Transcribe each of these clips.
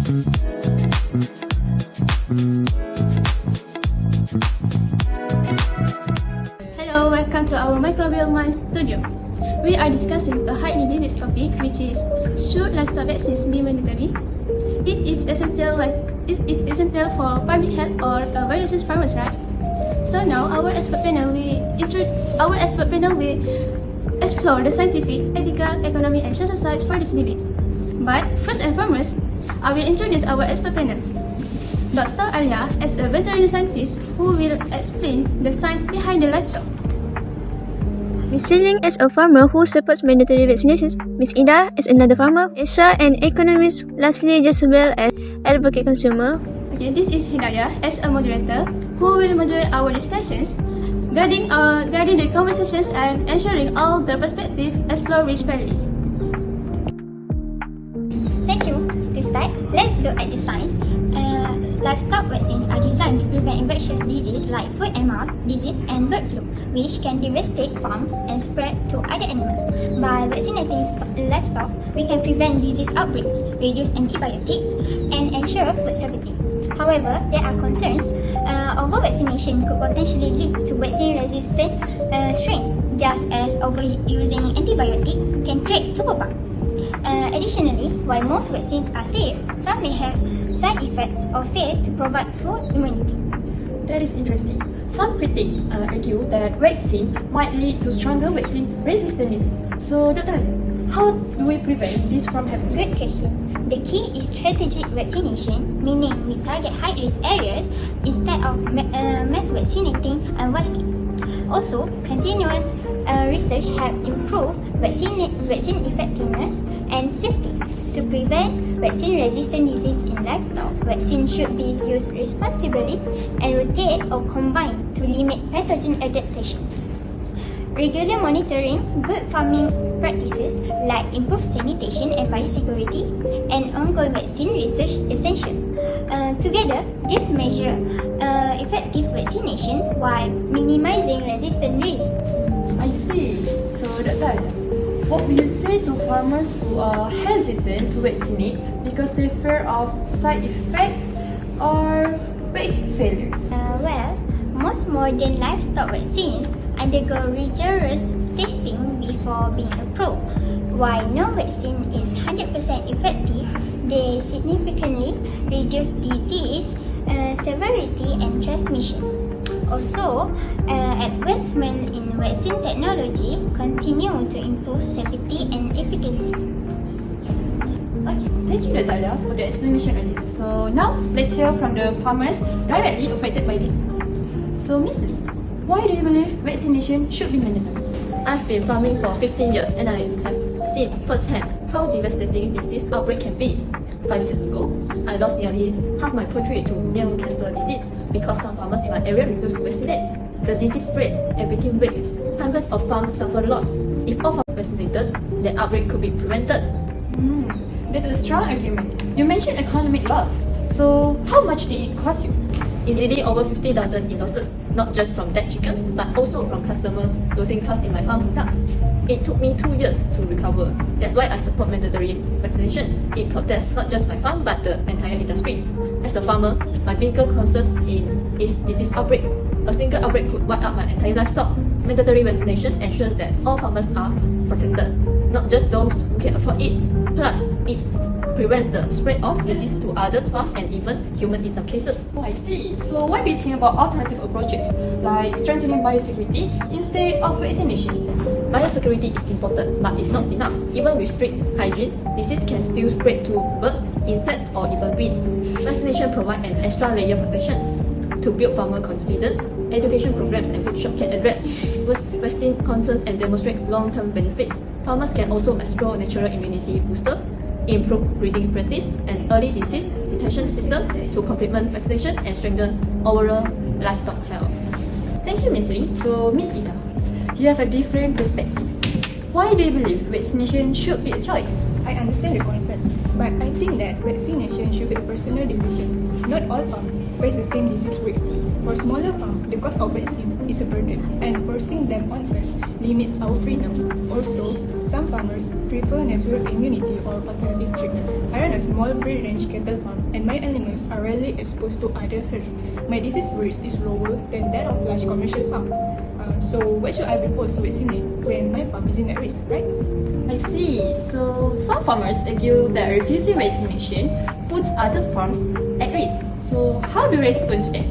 Hello, welcome to our Microbial Mind studio. We are discussing a highly debated topic, which is should livestock vaccines be mandatory? It is essential for public health or viruses farmers, right? So now our expert panel will explore the scientific, ethical, economic, and social sides for these debates. But first and foremost, I will introduce our expert panel. Dr. Alia is a veterinary scientist who will explain the science behind the livestock. Ms. Ling is a farmer who supports mandatory vaccinations. Ms. Ida is another farmer, Asia, and economist. Lastly, Jezebel as advocate consumer. Okay, this is Hidayah as a moderator who will moderate our discussions, guiding the conversations and ensuring all the perspectives explored reach fairly. Thank you. To start, let's look at the science. Livestock vaccines are designed to prevent infectious disease like foot and mouth disease and bird flu, which can devastate farms and spread to other animals. By vaccinating livestock, we can prevent disease outbreaks, reduce antibiotics, and ensure food safety. However, there are concerns. Over-vaccination could potentially lead to vaccine-resistant strain, just as overusing antibiotics can create superbug. Additionally, while most vaccines are safe, some may have side effects or fail to provide full immunity. That is interesting. Some critics argue that vaccine might lead to stronger vaccine-resistant disease. So, Dr. Ali, how do we prevent this from happening? Good question. The key is strategic vaccination, meaning we target high-risk areas instead of mass vaccinating vastly. Also, continuous research have improved vaccine effectiveness and safety. To prevent vaccine-resistant disease in livestock, vaccines should be used responsibly and rotate or combined to limit pathogen adaptation. Regular monitoring good farming practices like improved sanitation and biosecurity and ongoing vaccine research essential. Together, this measure effective vaccination while minimizing resistant risk. I see. So, Dr. Ali, what will you say to farmers who are hesitant to vaccinate because they fear of side effects or vaccine failures? Well, most modern livestock vaccines undergo rigorous testing before being approved. While no vaccine is 100% effective, they significantly reduce disease severity and transmission. Also, advancement in vaccine technology continue to improve safety and efficacy. Okay, thank you, Dr. Alia, for the explanation earlier. So now, let's hear from the farmers directly affected by this disease. So, Ms. Lee, why do you believe vaccination should be mandatory? I've been farming for 15 years and I have seen firsthand how devastating disease outbreak can be. 5 years ago, I lost nearly half my poultry to Newcastle disease because some farmers in my area refused to vaccinate. The disease spread and within weeks, hundreds of farms suffered loss. If all farmers vaccinated, the outbreak could be prevented. That's a strong argument. You mentioned economic loss. So, how much did it cost you? Easily over 50,000 in losses, not just from dead chickens, but also from customers losing trust in my farm products. It took me 2 years to recover. That's why I support mandatory vaccination. It protects not just my farm, but the entire industry. As a farmer, my biggest concern is disease outbreak. A single outbreak could wipe out my entire livestock. Mandatory vaccination ensures that all farmers are protected, not just those who can afford it. Plus, it prevents the spread of disease to others' farms and even human in some cases. Oh, I see. So what do you think about alternative approaches like strengthening biosecurity instead of vaccination? Biosecurity is important, but it's not enough. Even with strict hygiene, disease can still spread to birds, insects, or even weed. Vaccination provides an extra layer of protection. To build farmer confidence, education programs and workshops can address vaccine concerns and demonstrate long-term benefit. Farmers can also explore natural immunity boosters, improve breeding practice, and early disease detection system to complement vaccination and strengthen overall livestock health. Thank you, Ms. Ling. So, Ms. Ida, you have a different perspective. Why do you believe vaccination should be a choice? I understand the concerns, but I think that vaccination should be a personal decision. Not all farms face the same disease risk. For smaller farms, the cost of vaccine is a burden, and forcing them on us limits our freedom. Also, some farmers prefer natural immunity or alternative treatments. I run a small free-range cattle farm, and my animals are rarely exposed to other herds. My disease risk is lower than that of large commercial farms. So why should I be forced to vaccinate when my farm isn't at risk, right? I see. So some farmers argue that refusing vaccination puts other farms at risk. So how do you respond to that?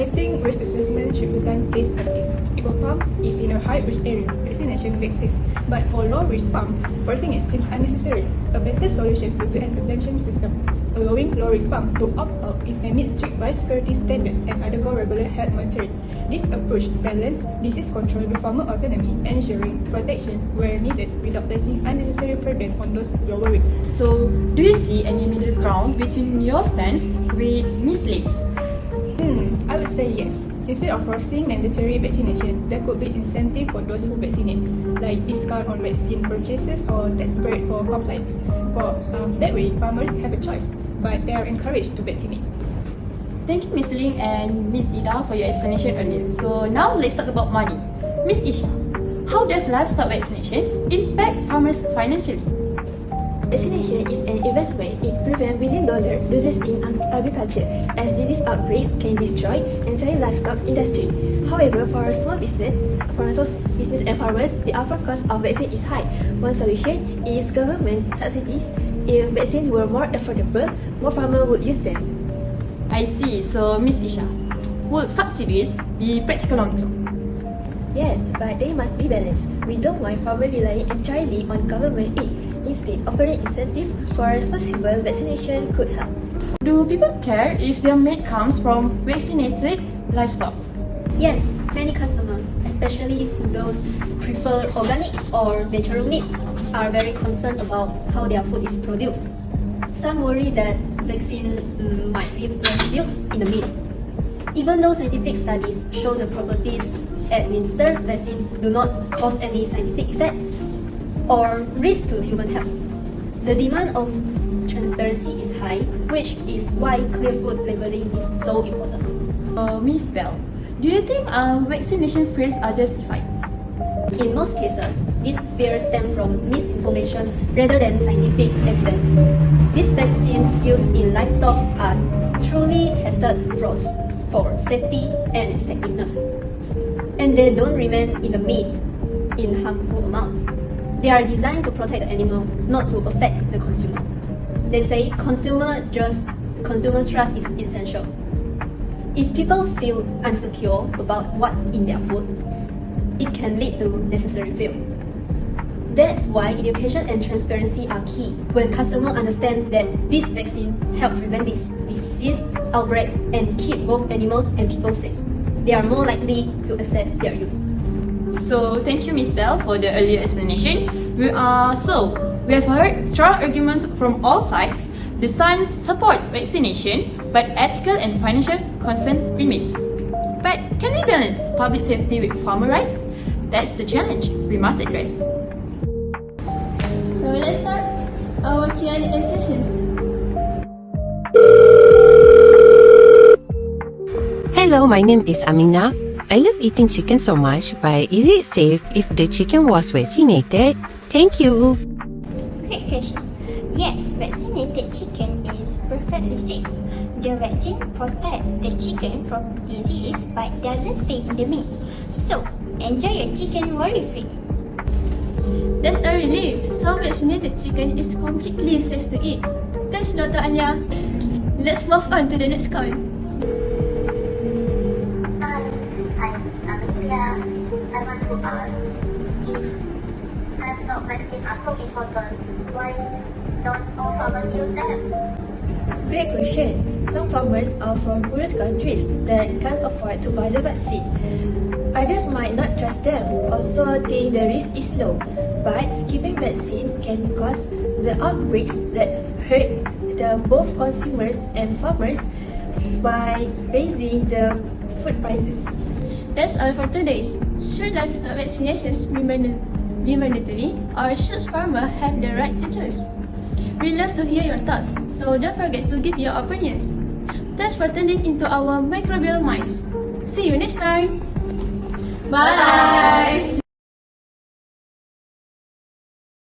I think risk assessment should be done case by case. If a farm is in a high-risk area, vaccination makes sense. But for low-risk farm, forcing it seems unnecessary. A better solution would be an exemption system, allowing low-risk farm to opt out if they meet strict biosecurity standards and undergo regular health monitoring. This approach balances disease control with farmer autonomy, ensuring protection where needed without placing unnecessary burden on those lower risks. So do you see any middle ground between your stance with Ms. Lim's? I would say yes. Instead of forcing mandatory vaccination, there could be incentive for those who vaccinate, like discount on vaccine purchases or tax break for compliance. That way, farmers have a choice, but they are encouraged to vaccinate. Thank you, Ms. Ling and Ms. Ida for your explanation earlier. So now let's talk about money. Ms. Isha, how does livestock vaccination impact farmers financially? Vaccination is an investment. It prevents billion-dollar losses in agriculture, as disease outbreak can destroy entire livestock industry. However, for a small business and farmers, the upfront cost of vaccine is high. One solution is government subsidies. If vaccines were more affordable, more farmers would use them. I see. So, Ms. Isha, would subsidies be practical long-term? Yes, but they must be balanced. We don't want farmers relying entirely on government aid. Instead, offering incentive for responsible vaccination could help. Do people care if their meat comes from vaccinated livestock? Yes, many customers, especially those prefer organic or natural meat, are very concerned about how their food is produced. Some worry that vaccine might leave residues in the meat. Even though scientific studies show the properties administered vaccine do not cause any scientific effect or risk to human health, the demand of transparency is high, which is why clear food labeling is so important. Ms. Bell, do you think vaccination fears are justified? In most cases, these fears stem from misinformation rather than scientific evidence. These vaccines used in livestock are truly tested for safety and effectiveness, and they don't remain in the meat in harmful amounts. They are designed to protect the animal, not to affect the consumer. They say consumer trust is essential. If people feel insecure about what in their food, it can lead to necessary fear. That's why education and transparency are key. When customers understand that this vaccine helps prevent these disease outbreaks and keep both animals and people safe, they are more likely to accept their use. So thank you, Ms. Bell, for the earlier explanation. We have heard strong arguments from all sides. The science supports vaccination, but ethical and financial concerns remain. But can we balance public safety with farmer rights? That's the challenge we must address. So let's start our Q&A sessions. Hello, my name is Amina. I love eating chicken so much, but is it safe if the chicken was vaccinated? Thank you. Great question. Yes, vaccinated chicken is perfectly safe. The vaccine protects the chicken from disease but doesn't stay in the meat. So, enjoy your chicken worry-free. That's a relief. So vaccinated chicken is completely safe to eat. Thanks, Dr. Anya. Let's move on to the next comment. I'm Amelia. I want to ask if livestock vaccines are so important, why don't all farmers use them? Great question. Some farmers are from poorer countries that can't afford to buy the vaccine. Others might not trust them, also think the risk is low. But skipping vaccine can cause the outbreaks that hurt both consumers and farmers by raising the food prices. That's all for today. Should livestock vaccinations be be mandatory, or should farmers have the right to choose? We love to hear your thoughts, so don't forget to give your opinions. Thanks for tuning into our microbial minds. See you next time. Bye.